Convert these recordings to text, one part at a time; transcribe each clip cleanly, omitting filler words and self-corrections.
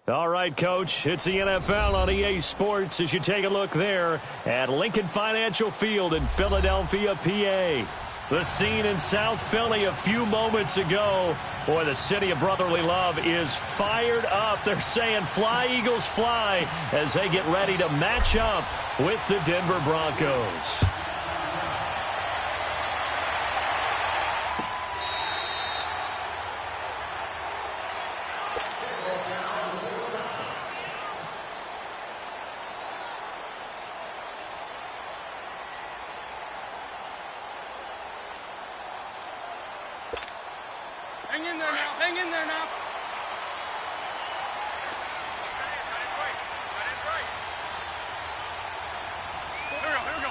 All right, Coach, it's the NFL on EA Sports as you take a look there at Lincoln Financial Field in Philadelphia, PA. The scene in South Philly a few moments ago. Boy, the city of brotherly love is fired up. They're saying fly, Eagles, fly as they get ready to match up with the Denver Broncos. Hang in there now. Hang in there now. Here we go.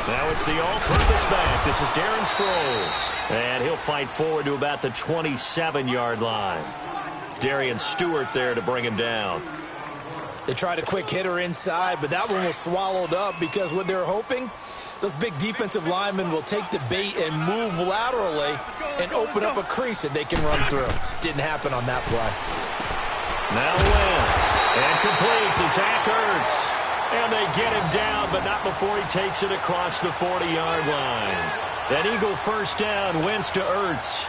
Now it's the all-purpose back. This is Darren Sproles. And he'll fight forward to about the 27-yard line. Darian Stewart there to bring him down. They tried a quick hitter inside, but that one was swallowed up because what they're hoping, those big defensive linemen will take the bait and move laterally and open up a crease that they can run through. Didn't happen on that play. Now Wentz. And complete to Zach Ertz. And they get him down, but not before he takes it across the 40-yard line. An Eagle first down, Wentz to Ertz.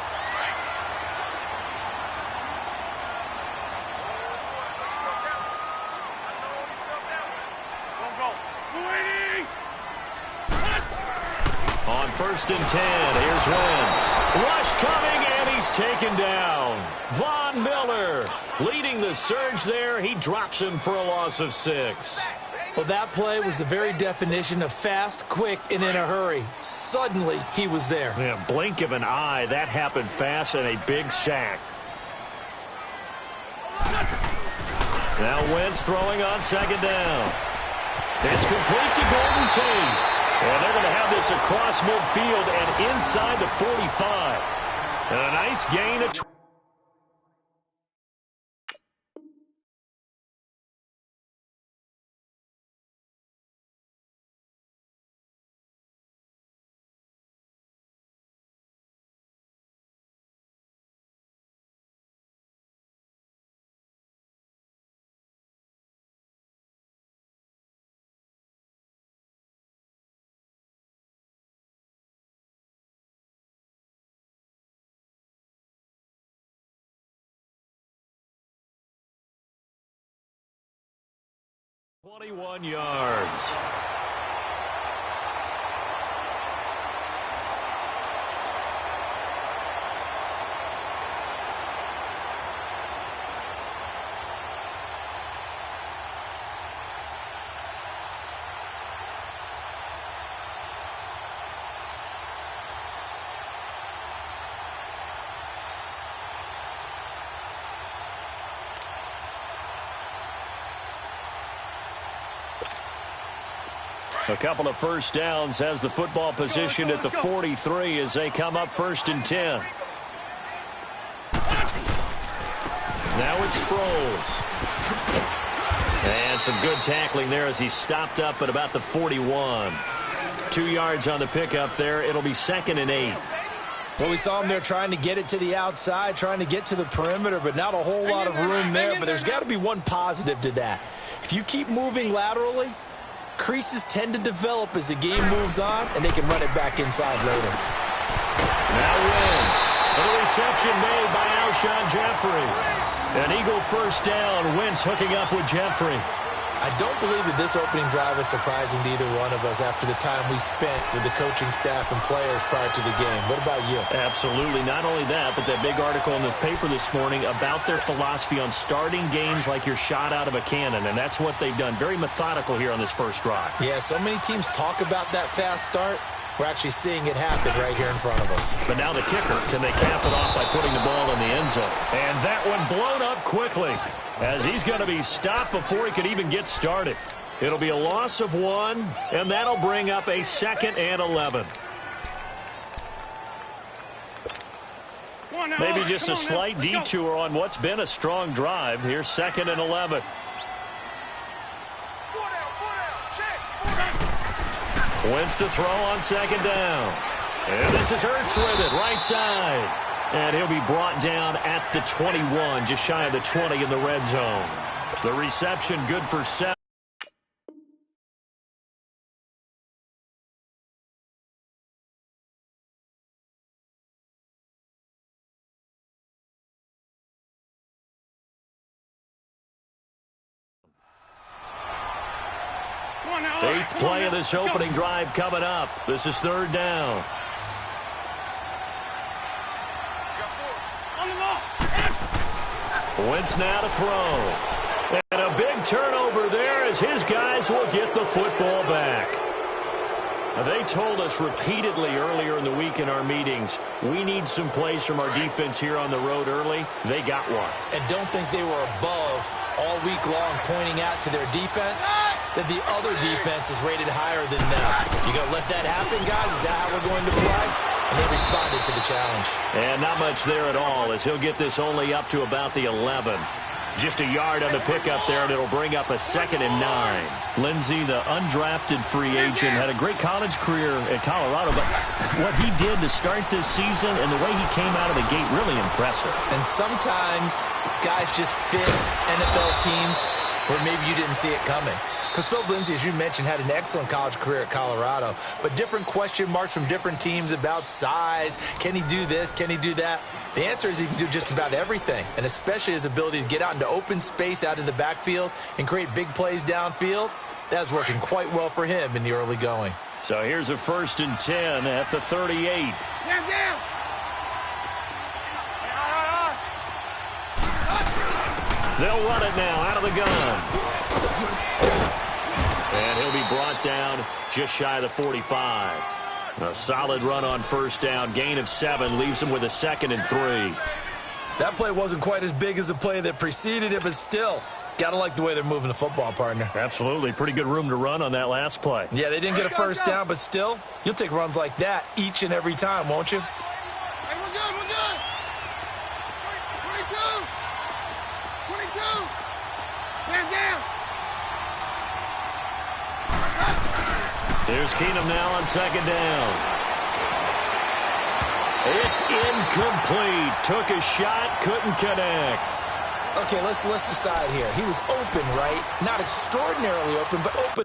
On 1st and 10, here's Wentz. Rush coming, and he's taken down. Von Miller leading the surge there. He drops him for a loss of 6. Well, that play was the very definition of fast, quick, and in a hurry. Suddenly, he was there. Yeah, blink of an eye. That happened fast and a big sack. Now Wentz throwing on 2nd down. It's complete to Golden Tate. And they're going to have this across midfield and inside the 45. And a nice gain of 20. .21 yards. A couple of first downs has the football position at the 43 as they come up 1st and 10. Now it's Sproles. And some good tackling there as he stopped up at about the 41. 2 yards on the pickup there. It'll be 2nd and 8. Well, we saw him there trying to get it to the outside, trying to get to the perimeter, but not a whole lot of room there. But there's got to be one positive to that. If you keep moving laterally, creases tend to develop as the game moves on, and they can run it back inside later. Now Wentz. A reception made by Alshon Jeffrey. An Eagle first down. Wentz hooking up with Jeffrey. I don't believe that this opening drive is surprising to either one of us after the time we spent with the coaching staff and players prior to the game. What about you? Absolutely. Not only that, but that big article in the paper this morning about their philosophy on starting games like you're shot out of a cannon, and that's what they've done. Very methodical here on this first drive. Yeah, so many teams talk about that fast start. We're actually seeing it happen right here in front of us. But now the kicker, can they cap it off by putting the ball in the end zone? And that one blown up quickly as he's going to be stopped before he could even get started. It'll be a loss of 1, and that'll bring up a 2nd and 11. Maybe just a slight detour on what's been a strong drive. Here's 2nd and 11. Wentz to throw on 2nd down. And this is Ertz with it, right side. And he'll be brought down at the 21, just shy of the 20 in the red zone. The reception good for 7. Eighth play of this opening drive coming up. This is third down. Wentz now to throw. And a big turnover there as his guys will get the football back. Now, they told us repeatedly earlier in the week in our meetings, we need some plays from our defense here on the road early. They got one. And don't think they were above all week long pointing out to their defense that the other defense is rated higher than them. You going to let that happen, guys? Is that how we're going to play? And they responded to the challenge. And not much there at all as he'll get this only up to about the 11. Just a yard on the pickup there, and it'll bring up a 2nd and 9. Lindsey, the undrafted free agent, had a great college career at Colorado, but what he did to start this season and the way he came out of the gate, really impressive. And sometimes guys just fit NFL teams where maybe you didn't see it coming. Because Phil Lindsey, as you mentioned, had an excellent college career at Colorado, but different question marks from different teams about size. Can he do this? Can he do that? The answer is he can do just about everything, and especially his ability to get out into open space out of the backfield and create big plays downfield. That's working quite well for him in the early going. So here's a 1st and 10 at the 38. Down. They'll run it now out of the gun. And he'll be brought down just shy of the 45. A solid run on 1st down. Gain of 7 leaves him with a 2nd and 3. That play wasn't quite as big as the play that preceded it, but still, got to like the way they're moving the football, partner. Absolutely. Pretty good room to run on that last play. Yeah, they didn't get a 1st down, but still, you'll take runs like that each and every time, won't you? Hey, we're good. 22. Down. There's Keenum now on 2nd down. It's incomplete. Took a shot, couldn't connect. Okay, let's decide here. He was open, right? Not extraordinarily open, but open.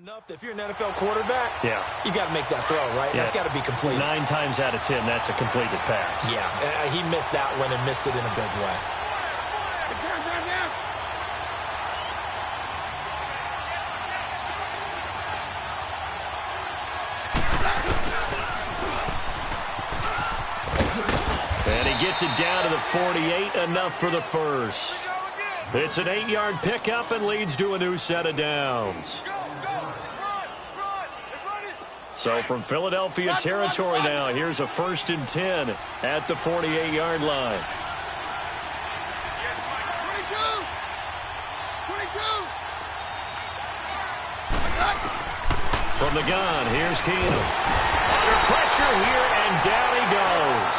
Enough that if you're an NFL quarterback, you got to make that throw, right? Yeah. That's got to be complete. 9 times out of 10, that's a completed pass. Yeah, he missed that one and missed it in a big way. And he gets it down to the 48, enough for the 1st. It's an 8-yard pickup and leads to a new set of downs. So from Philadelphia territory now, here's a 1st and 10 at the 48-yard line. 22. From the gun, here's Keenum. Under pressure here, and down he goes.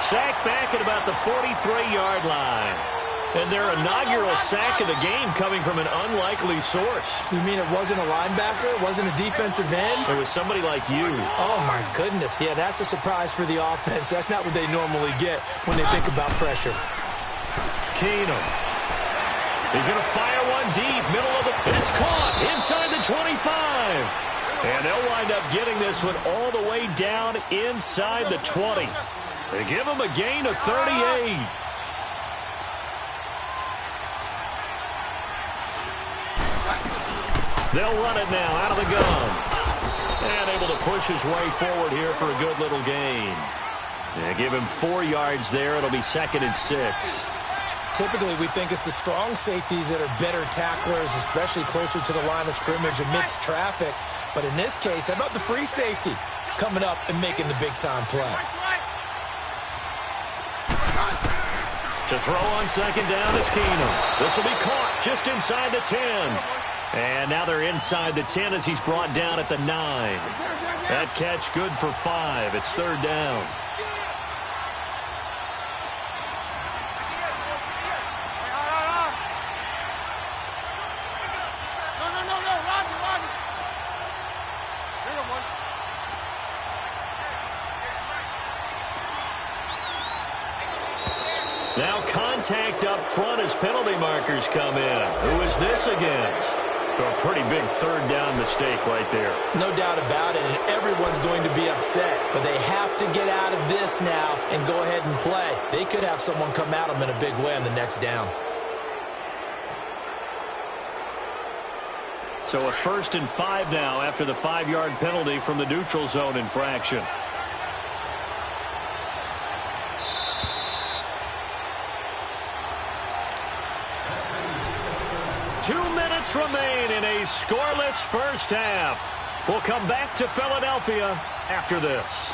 Sacked back at about the 43-yard line. And their inaugural sack of the game coming from an unlikely source. You mean it wasn't a linebacker? It wasn't a defensive end? It was somebody like you. Oh, my goodness. Yeah, that's a surprise for the offense. That's not what they normally get when they think about pressure. Keenum. He's going to fire one deep. Middle of the... It's caught inside the 25. And they'll wind up getting this one all the way down inside the 20. They give him a gain of 38. They'll run it now out of the gun. And able to push his way forward here for a good little gain. Yeah, give him 4 yards there. It'll be 2nd and 6. Typically, we think it's the strong safeties that are better tacklers, especially closer to the line of scrimmage amidst traffic. But in this case, how about the free safety coming up and making the big-time play? To throw on 2nd down is Keenum. This will be caught just inside the 10. And now they're inside the 10 as he's brought down at the 9. That catch good for 5. It's 3rd down. contact up front as penalty markers come in. Who is this against? A pretty big third down mistake right there. No doubt about it, and everyone's going to be upset. But they have to get out of this now and go ahead and play. They could have someone come at them in a big way on the next down. So a 1st and 5 now after the 5-yard penalty from the neutral zone infraction. Remain in a scoreless first half. We'll come back to Philadelphia after this.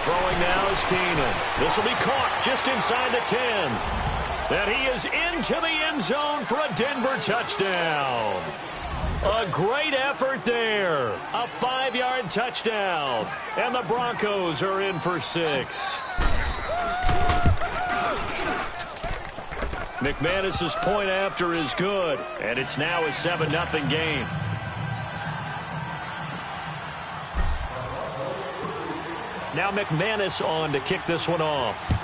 Throwing now is Keenan. This will be caught just inside the 10. And he is into the end zone for a Denver touchdown. A great effort there. A 5-yard touchdown. And the Broncos are in for 6. McManus's point after is good. And it's now a 7-0 game. Now McManus on to kick this one off.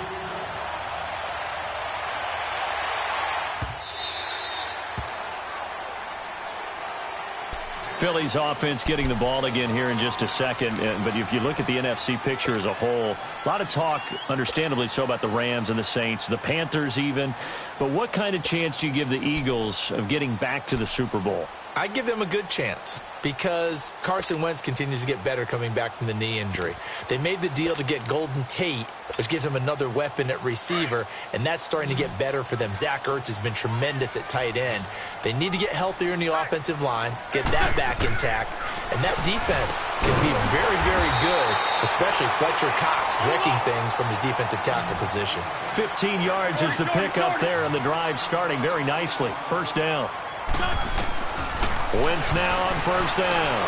Philly's offense getting the ball again here in just a second. But if you look at the NFC picture as a whole, a lot of talk, understandably so, about the Rams and the Saints, the Panthers even. But what kind of chance do you give the Eagles of getting back to the Super Bowl? I give them a good chance because Carson Wentz continues to get better coming back from the knee injury. They made the deal to get Golden Tate, which gives them another weapon at receiver, and that's starting to get better for them. Zach Ertz has been tremendous at tight end. They need to get healthier in the offensive line, get that back intact, and that defense can be very, very good, especially Fletcher Cox wrecking things from his defensive tackle position. 15 yards is the pickup there, and the drive starting very nicely. First down. Wentz now on first down.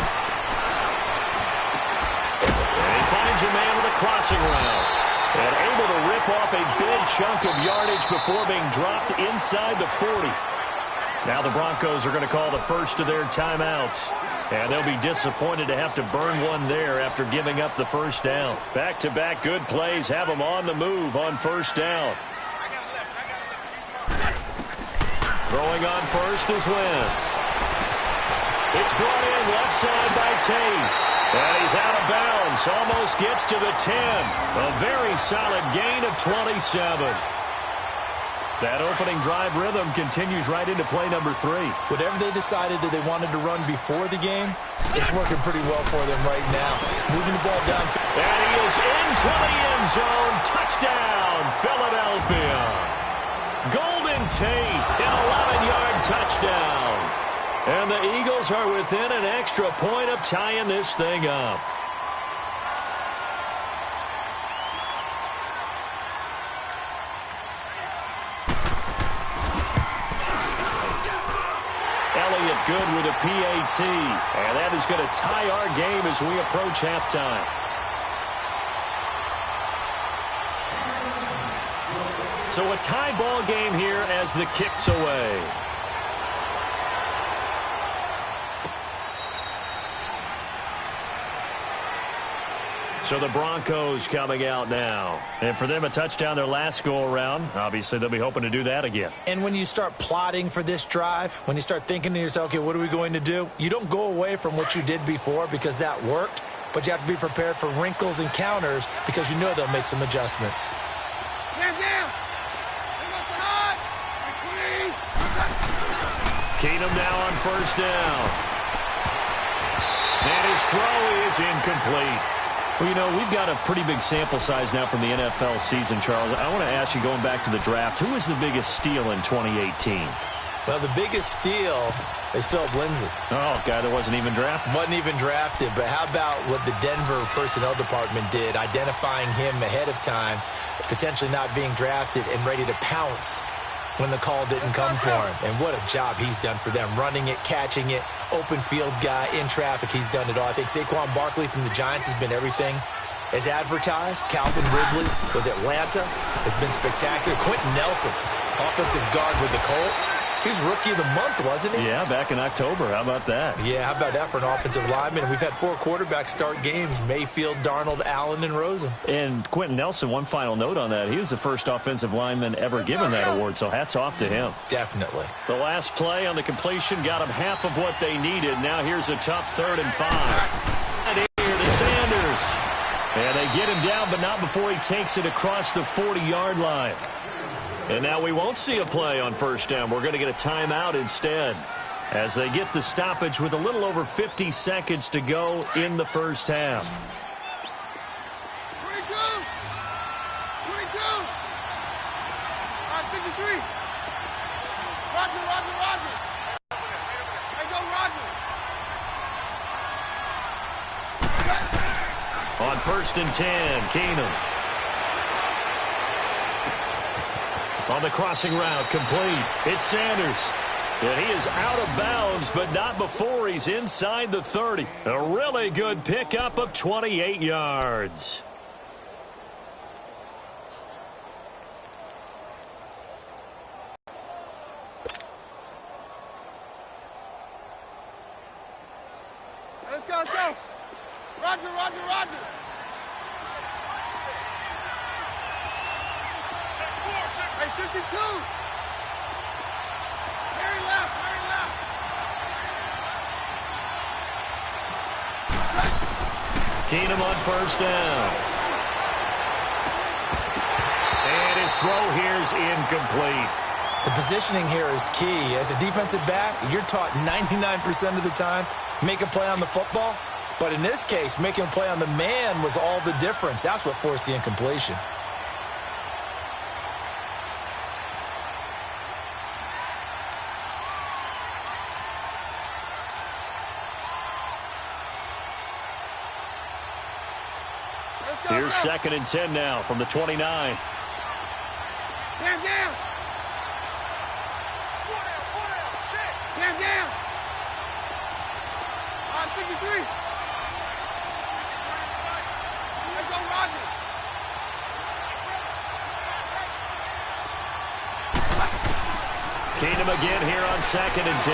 And he finds a man with a crossing route. And able to rip off a big chunk of yardage before being dropped inside the 40. Now the Broncos are going to call the first of their timeouts. And they'll be disappointed to have to burn one there after giving up the first down. Back-to-back good plays have them on the move on first down. Throwing on first is Wentz. It's brought in left side by Tate. And he's out of bounds. Almost gets to the 10. A very solid gain of 27. That opening drive rhythm continues right into play number 3. Whatever they decided that they wanted to run before the game, it's working pretty well for them right now. Moving the ball down. And he is into the end zone. Touchdown, Philadelphia. Golden Tate, an 11-yard touchdown. And the Eagles are within an extra point of tying this thing up. Elliott good with a PAT. And that is going to tie our game as we approach halftime. So a tie ball game here as the kick's away. So the Broncos coming out now. And for them, a touchdown their last go-around. Obviously, they'll be hoping to do that again. And when you start plotting for this drive, when you start thinking to yourself, okay, what are we going to do? You don't go away from what you did before because that worked, but you have to be prepared for wrinkles and counters because you know they'll make some adjustments. Keenum now on first down. And his throw is incomplete. Well, you know, we've got a pretty big sample size now from the NFL season, Charles. I want to ask you, going back to the draft, who was the biggest steal in 2018? Well, the biggest steal is Philip Lindsay. Oh, guy that wasn't even drafted? Wasn't even drafted, but how about what the Denver personnel department did, identifying him ahead of time, potentially not being drafted and ready to pounce when the call didn't come for him. And what a job he's done for them. Running it, catching it, open field guy, in traffic, he's done it all. I think Saquon Barkley from the Giants has been everything as advertised. Calvin Ridley with Atlanta has been spectacular. Quentin Nelson, offensive guard with the Colts. He was Rookie of the Month, wasn't he? Yeah, back in October. How about that? Yeah, how about that for an offensive lineman? We've had 4 quarterbacks start games: Mayfield, Darnold, Allen, and Rosen. And Quentin Nelson, one final note on that. He was the first offensive lineman ever given that award, so hats off to him. Definitely. The last play on the completion got them half of what they needed. Now here's a tough 3rd and 5. And here to Sanders. And they get him down, but not before he takes it across the 40-yard line. And now we won't see a play on 1st down. We're going to get a timeout instead as they get the stoppage with a little over 50 seconds to go in the 1st half. 22. 22. 53. Roger, Roger, Roger. Hey, go, Roger. On 1st and 10, Keenum. On the crossing route, complete. It's Sanders. And he is out of bounds, but not before he's inside the 30. A really good pickup of 28 yards. Let's go, let's go. Roger, Roger, Roger. Hey, 52. Very left, very left. Keenum on 1st down. And his throw here's incomplete. The positioning here is key. As a defensive back, you're taught 99% of the time, make a play on the football. But in this case, making a play on the man was all the difference. That's what forced the incompletion. Here's 2nd and 10 now from the 29. Down, down. Down, down. 53. Let's go, Roger. Keenum again here on 2nd and 10.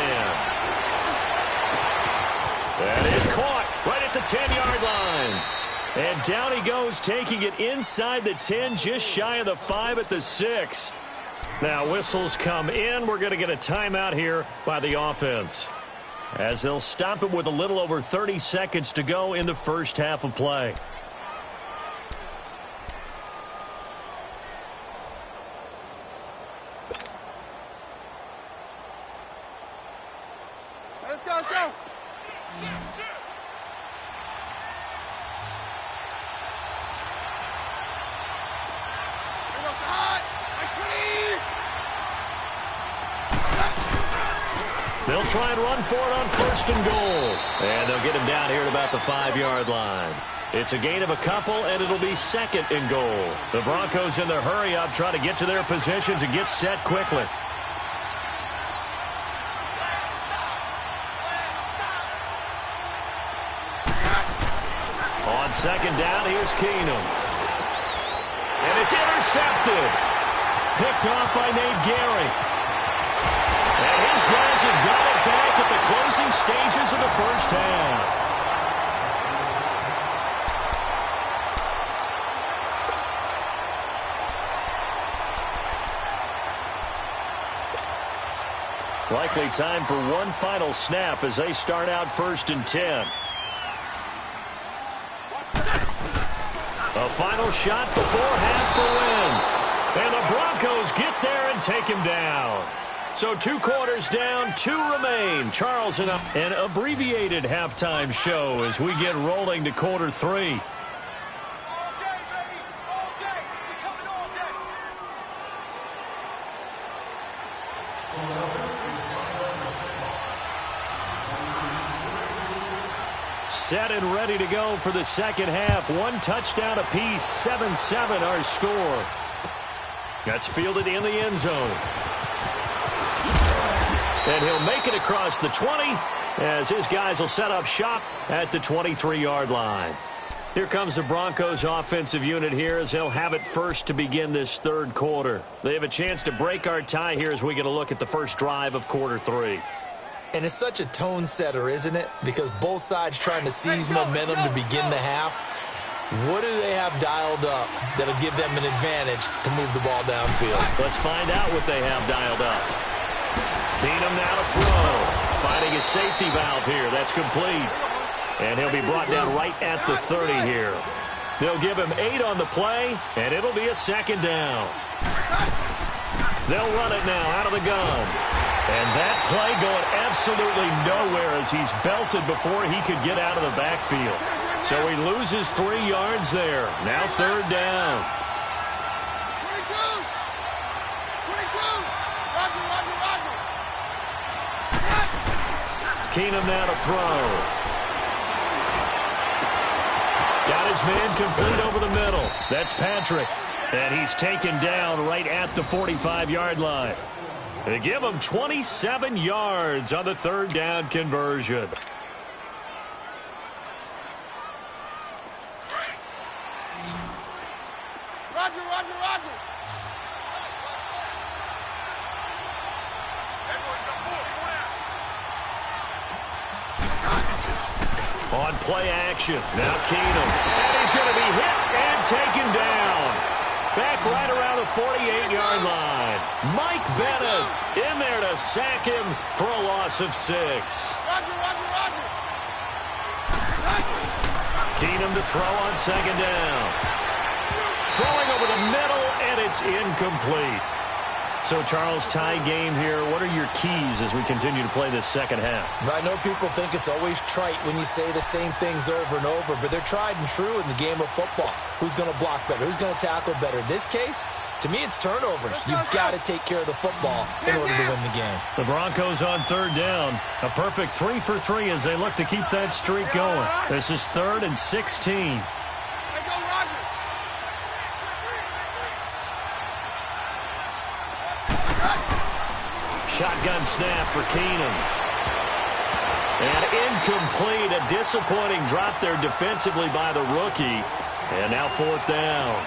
That is caught right at the 10-yard line. And down he goes, taking it inside the 10, just shy of the 5 at the 6. Now whistles come in. We're going to get a timeout here by the offense, as they'll stop it with a little over 30 seconds to go in the 1st half of play. Let's go, let's go. They'll try and run for it on 1st and goal. And they'll get him down here at about the 5-yard line. It's a gain of a couple, and it'll be 2nd and goal. The Broncos in their hurry-up try to get to their positions and get set quickly. On 2nd down, here's Keenum. And it's intercepted. Picked off by Nate Gary. And his guys have got it back at the closing stages of the 1st half. Likely time for one final snap as they start out 1st and 10. A final shot before half for Wentz. And the Broncos get there and take him down. So 2 quarters down, 2 remain. Charles, an abbreviated halftime show as we get rolling to quarter 3. Set and ready to go for the 2nd half. 1 touchdown apiece, 7-7 our score. That's fielded in the end zone. And he'll make it across the 20 as his guys will set up shop at the 23-yard line. Here comes the Broncos offensive unit here as they'll have it first to begin this third quarter. They have a chance to break our tie here as we get a look at the first drive of quarter 3. And it's such a tone setter, isn't it? Because both sides trying to seize momentum to begin the half. What do they have dialed up that'll give them an advantage to move the ball downfield? Let's find out what they have dialed up. Keenum now to throw. Finding a safety valve here. That's complete. And he'll be brought down right at the 30 here. They'll give him 8 on the play, and it'll be a second down. They'll run it now out of the gun. And that play going absolutely nowhere as he's belted before he could get out of the backfield. So he loses 3 yards there. Now third down. 22. 22. Roger. Keenum now to throw. Got his man complete over the middle. That's Patrick. And he's taken down right at the 45-yard line. They give him 27 yards on the third down conversion. Roger. On play action. Now Keenum. And he's going to be hit and taken down. Back right around the 48-yard line. Mike Bennett in there to sack him for a loss of 6. Roger. Keenum to throw on second down. Throwing over the middle, and it's incomplete. So, Charles, tie game here. What are your keys as we continue to play this second half? I know people think it's always trite when you say the same things over and over, but they're tried and true in the game of football. Who's going to block better? Who's going to tackle better? In this case, to me, it's turnovers. You've got to take care of the football in order to win the game. The Broncos on third down. A perfect 3 for 3 as they look to keep that streak going. This is 3rd and 16. Shotgun snap for Keenum. And incomplete. A disappointing drop there defensively by the rookie. And now 4th down.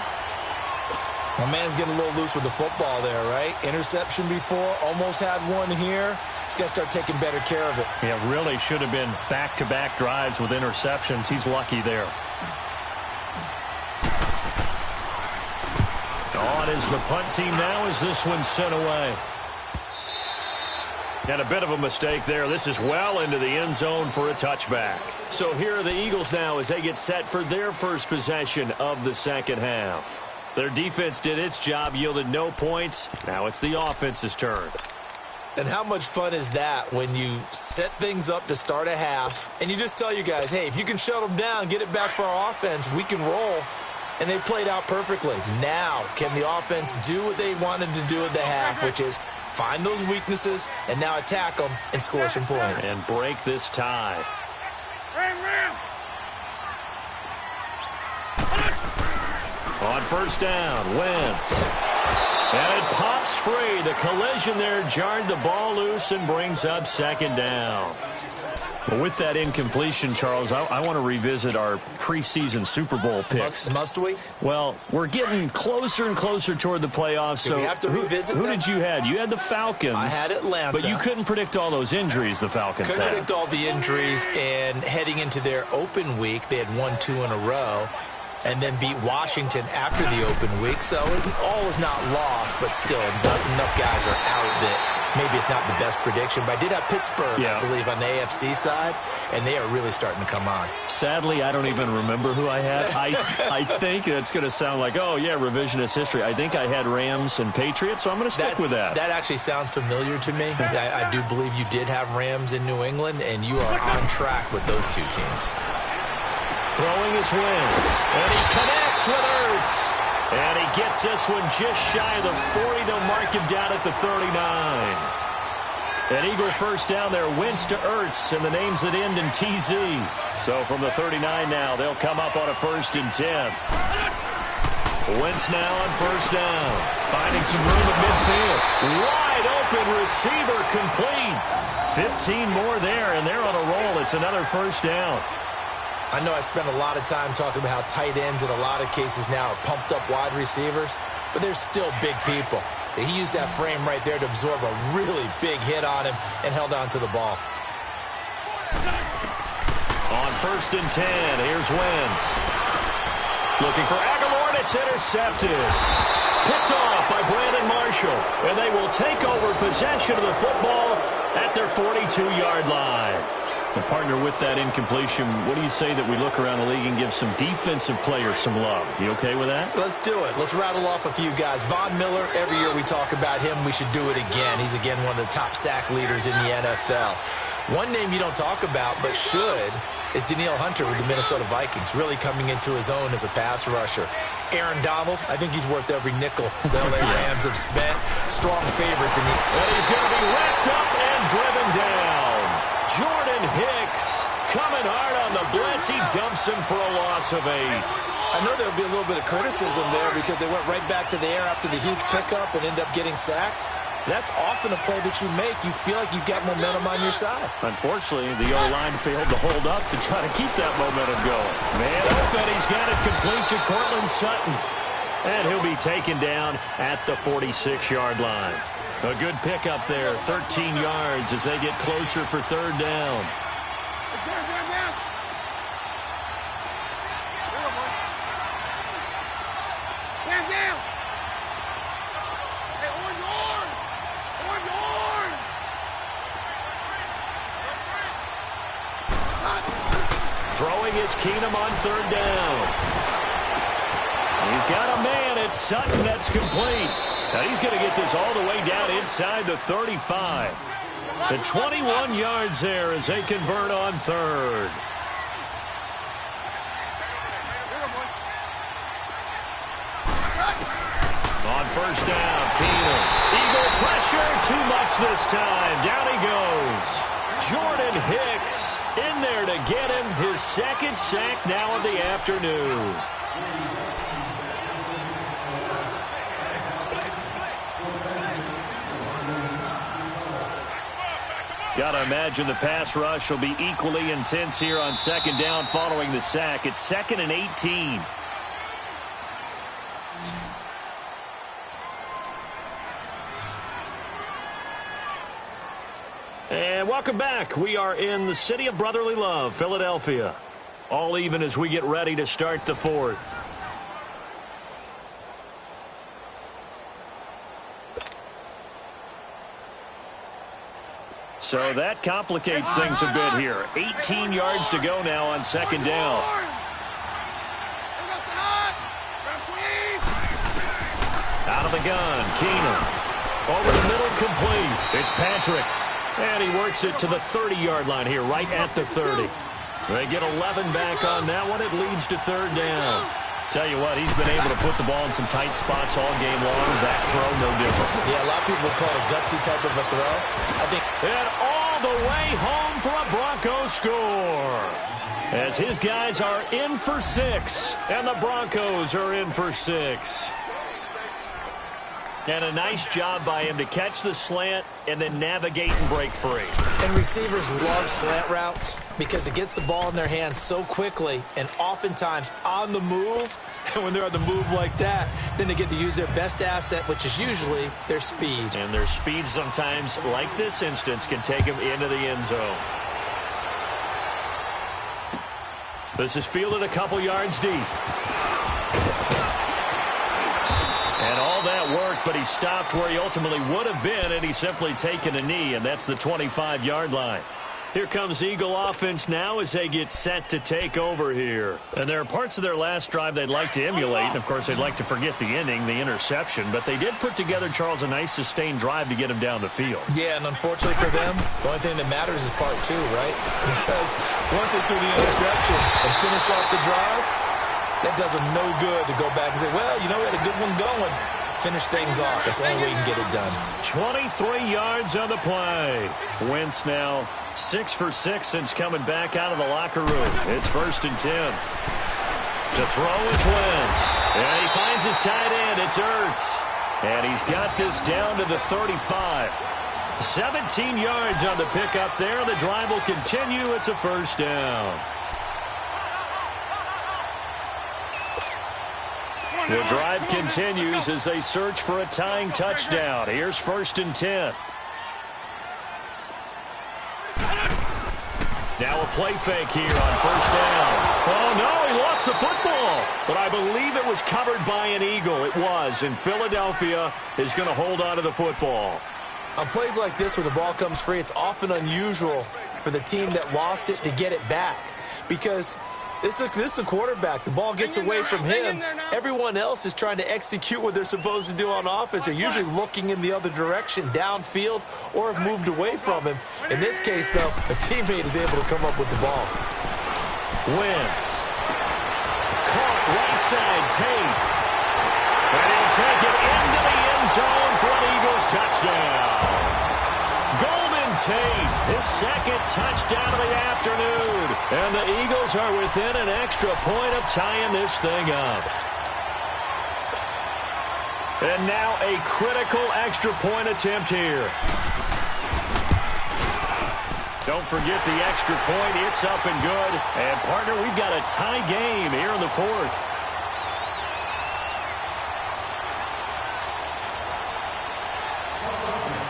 My man's getting a little loose with the football there, right? Interception before, almost had one here. He's got to start taking better care of it. Yeah, really should have been back-to-back drives with interceptions. He's lucky there. On is the punt team now as this one's sent away. And a bit of a mistake there. This is well into the end zone for a touchback. So here are the Eagles now as they get set for their first possession of the second half. Their defense did its job, yielded no points. Now it's the offense's turn. And how much fun is that when you set things up to start a half and you just tell you guys, hey, if you can shut them down, get it back for our offense, we can roll. And they played out perfectly. Now, can the offense do what they wanted to do at the half, which is find those weaknesses and now attack them and score some points. And break this tie. On first down, Wentz. And it pops free. The collision there jarred the ball loose and brings up second down. Well, with that incompletion, Charles, I want to revisit our preseason Super Bowl picks. Must we? Well, we're getting closer and closer toward the playoffs. So we have to revisit who them? did you have? You had the Falcons. I had Atlanta. But you couldn't predict all those injuries the Falcons had. Couldn't predict all the injuries, and heading into their open week, they had won 2 in a row and then beat Washington after the open week. So all is not lost, but still enough guys are out that maybe it's not the best prediction. But I did have Pittsburgh, I believe, on the AFC side, and they are really starting to come on. Sadly, I don't even remember who I had. I think it's going to sound like, oh, yeah, revisionist history. I think I had Rams and Patriots, so I'm going to stick with that. That actually sounds familiar to me. I do believe you did have Rams in New England, and you are on track with those 2 teams. Throwing his Wentz, and he connects with Ertz. And he gets this one just shy of the 40. They'll mark him down at the 39. An Eagle first down there, Wentz to Ertz, and the names that end in TZ. So from the 39 now, they'll come up on a 1st and 10. Wentz now on first down, finding some room at midfield. Wide open receiver complete. 15 more there, and they're on a roll. It's another first down. I know I spent a lot of time talking about how tight ends in a lot of cases now are pumped up wide receivers, but they're still big people. He used that frame right there to absorb a really big hit on him and held on to the ball. On 1st and 10, here's Wentz. Looking for Aguilar, and it's intercepted. Picked off by Brandon Marshall, and they will take over possession of the football at their 42-yard line. A partner with that incompletion, what do you say that we look around the league and give some defensive players some love? You okay with that? Let's do it. Let's rattle off a few guys. Von Miller, every year we talk about him, we should do it again. He's, again, one of the top sack leaders in the NFL. One name you don't talk about, but should, is Danielle Hunter with the Minnesota Vikings, really coming into his own as a pass rusher. Aaron Donald, I think he's worth every nickel the LA Rams have spent. Strong favorites in the... And he's going to be wrapped up and driven down. Jordan Hicks coming hard on the blitz. He dumps him for a loss of 8. I know there'll be a little bit of criticism there because they went right back to the air after the huge pickup and ended up getting sacked. That's often a play that you make. You feel like you've got momentum on your side. Unfortunately, the O-line failed to hold up to try to keep that momentum going. Man open, he's got it complete to Cortland Sutton. And he'll be taken down at the 46-yard line. A good pickup there, 13 yards as they get closer for 3rd down. Throwing is Keenum on 3rd down. He's got a man. It's Sutton. That's complete. Now he's going to get this all the way down inside the 35. The 21 yards there as they convert on 3rd. On 1st down, Keenum. Eagle pressure. Too much this time. Down he goes. Jordan Hicks in there to get him his 2nd sack now of the afternoon. Got to imagine the pass rush will be equally intense here on 2nd down following the sack. It's 2nd and 18. And welcome back. We are in the city of brotherly love, Philadelphia. All even as we get ready to start the 4th. So that complicates things a bit here. 18 yards to go now on 2nd down. Out of the gun, Keenum. Over the middle, complete. It's Patrick. And he works it to the 30-yard line here, right at the 30. They get 11 back on that one. It leads to 3rd down. Tell you what, he's been able to put the ball in some tight spots all game long. That throw, no different. Yeah, a lot of people would call it a gutsy type of a throw. I think. And all the way home for a Broncos score. As his guys are in for 6, and the Broncos are in for 6. And a nice job by him to catch the slant and then navigate and break free. And receivers love slant routes because it gets the ball in their hands so quickly and oftentimes on the move. And when they're on the move like that, then they get to use their best asset, which is usually their speed. And their speed sometimes, like this instance, can take them into the end zone. This is fielded a couple yards deep. And all that worked, but he stopped where he ultimately would have been, and he's simply taken a knee, and that's the 25-yard line. Here comes Eagle offense now as they get set to take over here. And there are parts of their last drive they'd like to emulate, and of course they'd like to forget the ending, the interception, but they did put together, Charles, a nice sustained drive to get him down the field. Yeah, and unfortunately for them, the only thing that matters is part 2, right? Because once they threw the interception and finished off the drive, that does them no good to go back and say, well, you know, we had a good one going. Finish things off. That's the only way you can get it done. 23 yards on the play. Wentz now 6 for 6 since coming back out of the locker room. It's 1st and 10. To throw is Wentz. And he finds his tight end. It's Ertz. And he's got this down to the 35. 17 yards on the pickup there. The drive will continue. It's a 1st down. The drive continues as they search for a tying touchdown. Here's 1st and 10. Now a play fake here on 1st down. Oh, no, he lost the football. But I believe it was covered by an Eagle. It was, and Philadelphia is going to hold on to the football. On plays like this where the ball comes free, it's often unusual for the team that lost it to get it back. Because this is a quarterback. The ball gets away from him. Everyone else is trying to execute what they're supposed to do on offense. They're usually looking in the other direction, downfield, or have moved away from him. In this case, though, a teammate is able to come up with the ball. Wentz. Caught right side, Tate. And he'll take it into the end zone for an Eagles touchdown. Golden Tate, his 2nd touchdown of the afternoon. And the Eagles are within an extra point of tying this thing up. And now a critical extra point attempt here. Don't forget the extra point. It's up and good. And, partner, we've got a tie game here in the 4th.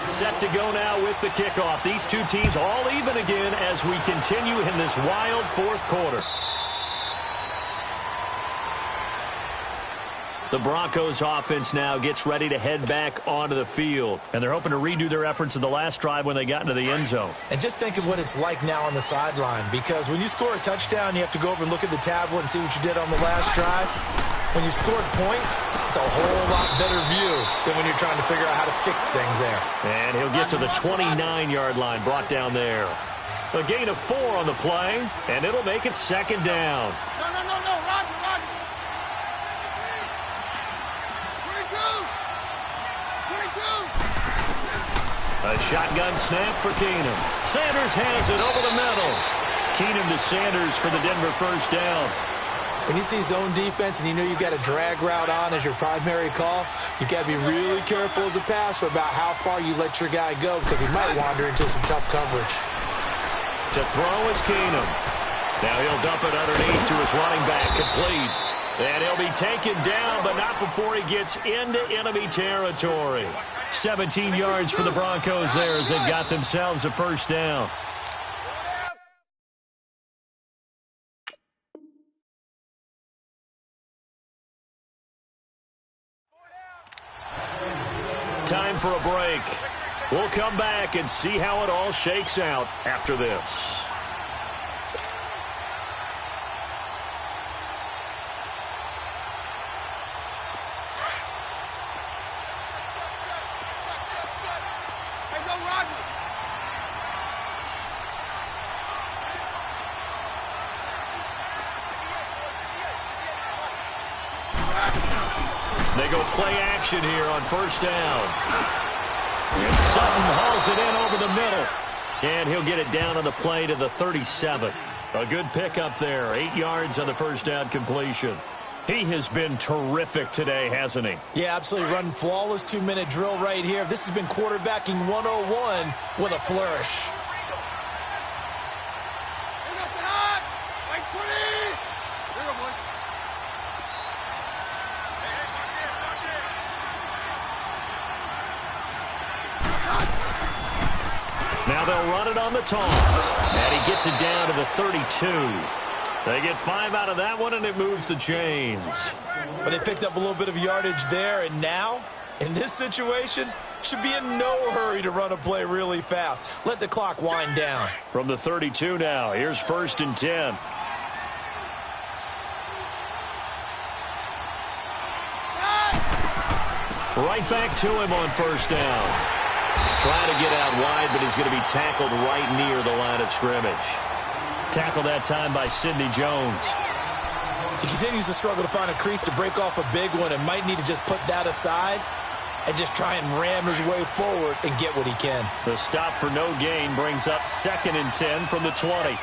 Set to go now with the kickoff. These two teams all even again as we continue in this wild 4th quarter. The Broncos offense now gets ready to head back onto the field. And they're hoping to redo their efforts in the last drive when they got into the end zone. And just think of what it's like now on the sideline. Because when you score a touchdown, you have to go over and look at the tablet and see what you did on the last drive. When you scored points, it's a whole lot better view than when you're trying to figure out how to fix things there. And he'll get to the 29-yard line, brought down there. A gain of 4 on the play, and it'll make it 2nd down. No, Roger. A shotgun snap for Keenum. Sanders has it over the middle. Keenum to Sanders for the Denver 1st down. When you see zone defense and you know you've got a drag route on as your primary call, you've got to be really careful as a passer about how far you let your guy go because he might wander into some tough coverage. To throw is Keenum. Now he'll dump it underneath to his running back, complete. And he'll be taken down, but not before he gets into enemy territory. 17 yards for the Broncos there as they've got themselves a 1st down. Time for a break. We'll come back and see how it all shakes out after this. They go play action here on 1st down. And Sutton hauls it in over the middle. And he'll get it down on the play to the 37. A good pickup there. 8 yards on the 1st down completion. He has been terrific today, hasn't he? Yeah, absolutely. Running flawless 2-minute drill right here. This has been quarterbacking 101 with a flourish. Now they'll run it on the toss. And he gets it down to the 32. They get 5 out of that one, and it moves the chains. But they picked up a little bit of yardage there, and now, in this situation, should be in no hurry to run a play really fast. Let the clock wind down. From the 32 now, here's 1st and 10. Right back to him on 1st down. Trying to get out wide, but he's going to be tackled right near the line of scrimmage. Tackled that time by Sidney Jones. He continues to struggle to find a crease to break off a big one and might need to just put that aside and just try and ram his way forward and get what he can. The stop for no gain brings up 2nd and 10 from the 20.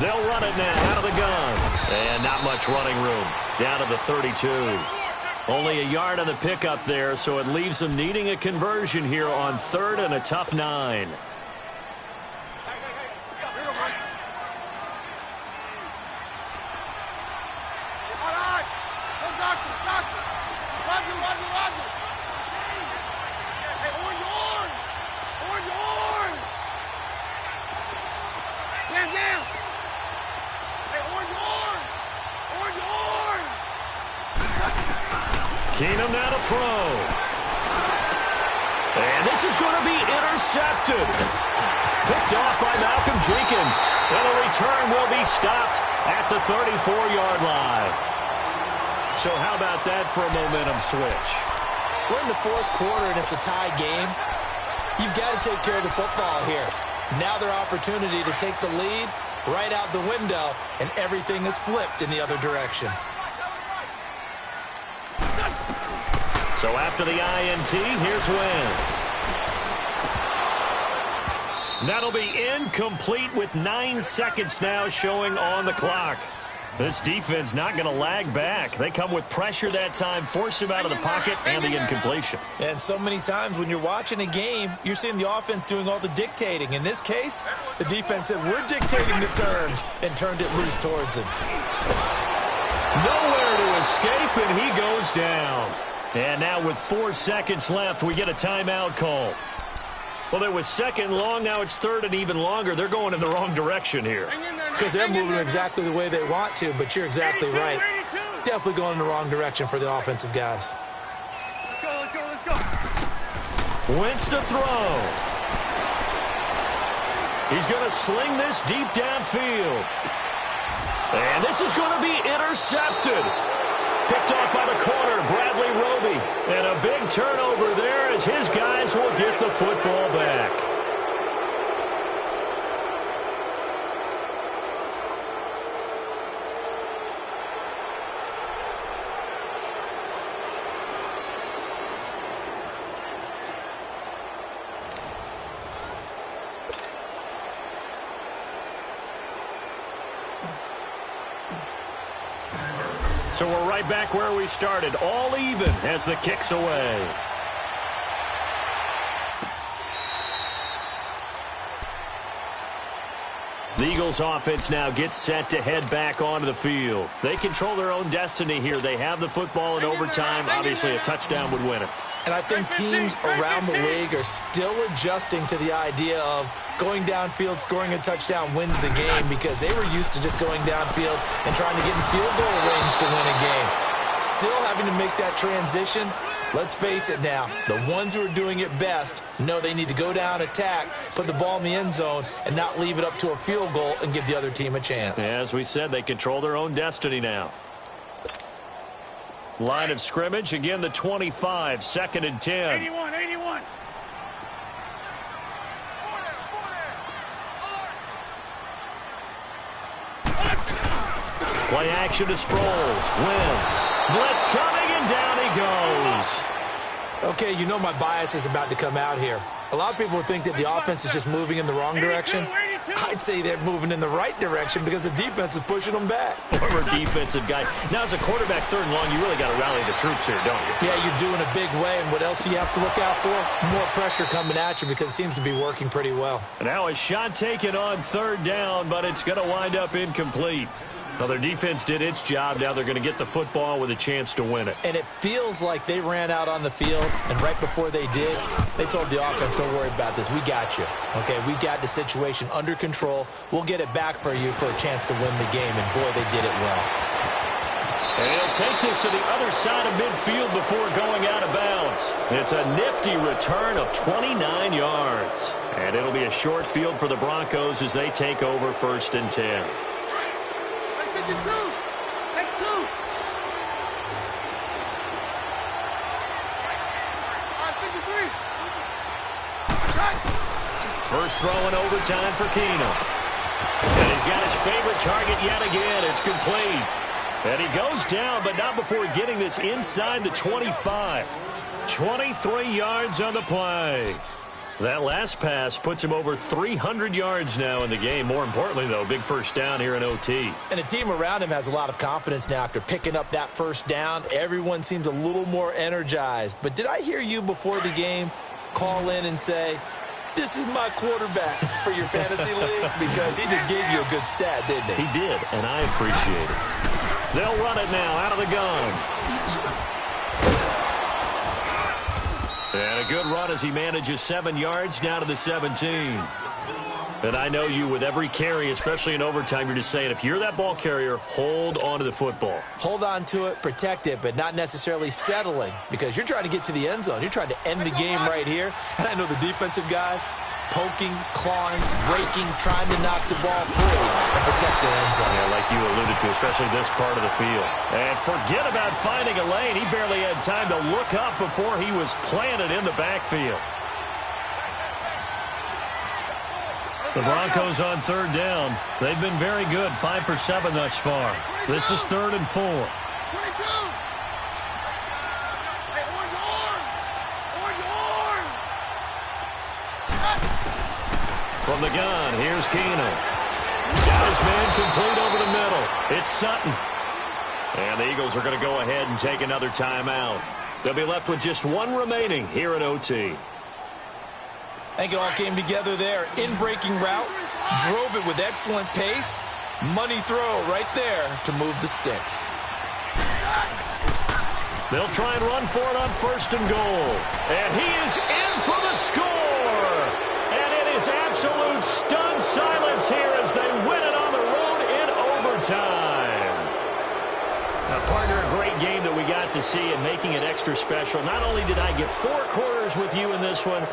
They'll run it now out of the gun. And not much running room. Down to the 32. Only a yard on the pickup there, so it leaves them needing a conversion here on 3rd and a tough 9. Roger. Hey, orange. Down. Hey, orange. Keenum now to throw. And this is going to be intercepted. Picked off by Malcolm Jenkins. And the return will be stopped at the 34-yard line. So how about that for a momentum switch? We're in the fourth quarter and it's a tie game. You've got to take care of the football here. Now their opportunity to take the lead right out the window, and everything is flipped in the other direction. So after the INT, here's Wentz. That'll be incomplete with 9 seconds now showing on the clock. This defense not going to lag back. They come with pressure that time, force him out of the pocket, and the incompletion. And so many times when you're watching a game, you're seeing the offense doing all the dictating. In this case, the defense said, we're dictating the terms, and turned it loose towards him. Nowhere to escape, and he goes down. And now with 4 seconds left, we get a timeout call. Well, there was second and long. Now it's third and even longer. They're going in the wrong direction here. Because they're moving exactly the way they want to, but you're exactly right. Definitely going in the wrong direction for the offensive guys. Let's go. Wentz to throw. He's going to sling this deep downfield. And this is going to be intercepted. Picked off by the corner, Bradley Roby. And a big turnover there as his guys will get the football back. So we're right back where we started, all even as the kick's away. The Eagles offense now gets set to head back onto the field. They control their own destiny here. They have the football in overtime. Obviously, a touchdown would win it. And I think teams around the league are still adjusting to the idea of going downfield, scoring a touchdown wins the game, because they were used to just going downfield and trying to get in field goal range to win a game. Still having to make that transition. Let's face it now, the ones who are doing it best know they need to go down, attack, put the ball in the end zone, and not leave it up to a field goal and give the other team a chance. As we said, they control their own destiny now. Line of scrimmage, again the 25, 2nd and 10. 81. Play action to Sproles. Wentz. Blitz coming, and down he goes. Okay, you know my bias is about to come out here. A lot of people think that the offense is just moving in the wrong direction. I'd say they're moving in the right direction because the defense is pushing them back. Former defensive guy. Now, as a quarterback, 3rd and long, you really got to rally the troops here, don't you? Yeah, you're doing a big way, and what else do you have to look out for? More pressure coming at you because it seems to be working pretty well. Now a shot taken on 3rd down, but it's going to wind up incomplete. Well, their defense did its job. Now they're going to get the football with a chance to win it. And it feels like they ran out on the field, and right before they did, they told the offense, don't worry about this. We got you. Okay, we got the situation under control. We'll get it back for you for a chance to win the game, and boy, they did it well. And he'll take this to the other side of midfield before going out of bounds. It's a nifty return of 29 yards. And it'll be a short field for the Broncos as they take over 1st and 10. First throw in overtime for Keenum. And he's got his favorite target yet again. It's complete. And he goes down, but not before getting this inside the 25. 23 yards on the play. That last pass puts him over 300 yards now in the game. More importantly, though, big first down here in OT. And the team around him has a lot of confidence now after picking up that first down. Everyone seems a little more energized. But did I hear you before the game call in and say, this is my quarterback for your fantasy league? Because he just gave you a good stat, didn't he? He did, and I appreciate it. They'll run it now out of the gun. And a good run as he manages 7 yards down to the 17. And I know you, with every carry, especially in overtime, you're just saying, if you're that ball carrier, hold on to the football. Hold on to it, protect it, but not necessarily settling, because you're trying to get to the end zone. You're trying to end the game right here. And I know the defensive guys poking, clawing, breaking, trying to knock the ball free and protect their end zone. Yeah, like you alluded to, especially this part of the field. And forget about finding a lane. He barely had time to look up before he was planted in the backfield. The Broncos on 3rd down. They've been very good, 5 for 7 thus far. This is 3rd and 4. 22. Hey, orange arm! Orange arm! From the gun, here's Keenum. Got his man complete over the middle. It's Sutton. And the Eagles are going to go ahead and take another timeout. They'll be left with just 1 remaining here at OT. I think it all came together there. In-breaking route, drove it with excellent pace. Money throw right there to move the sticks. They'll try and run for it on 1st and goal. And he is in for the score. And it is absolute stunned silence here as they win it on the road in overtime. Now, partner, a great game that we got to see and making it extra special. Not only did I get 4 quarters with you in this one,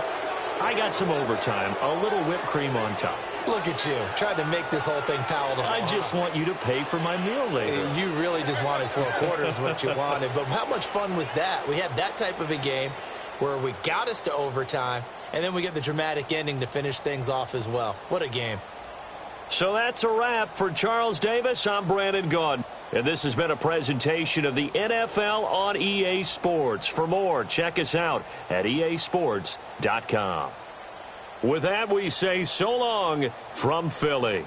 I got some overtime, a little whipped cream on top. Look at you, trying to make this whole thing palatable. I just want you to pay for my meal later. You really just wanted 4 quarters what you wanted. But how much fun was that? We had that type of a game where we got us to overtime, and then we get the dramatic ending to finish things off as well. What a game. So that's a wrap for Charles Davis. I'm Brandon Gaudin. And this has been a presentation of the NFL on EA Sports. For more, check us out at easports.com. With that, we say so long from Philly.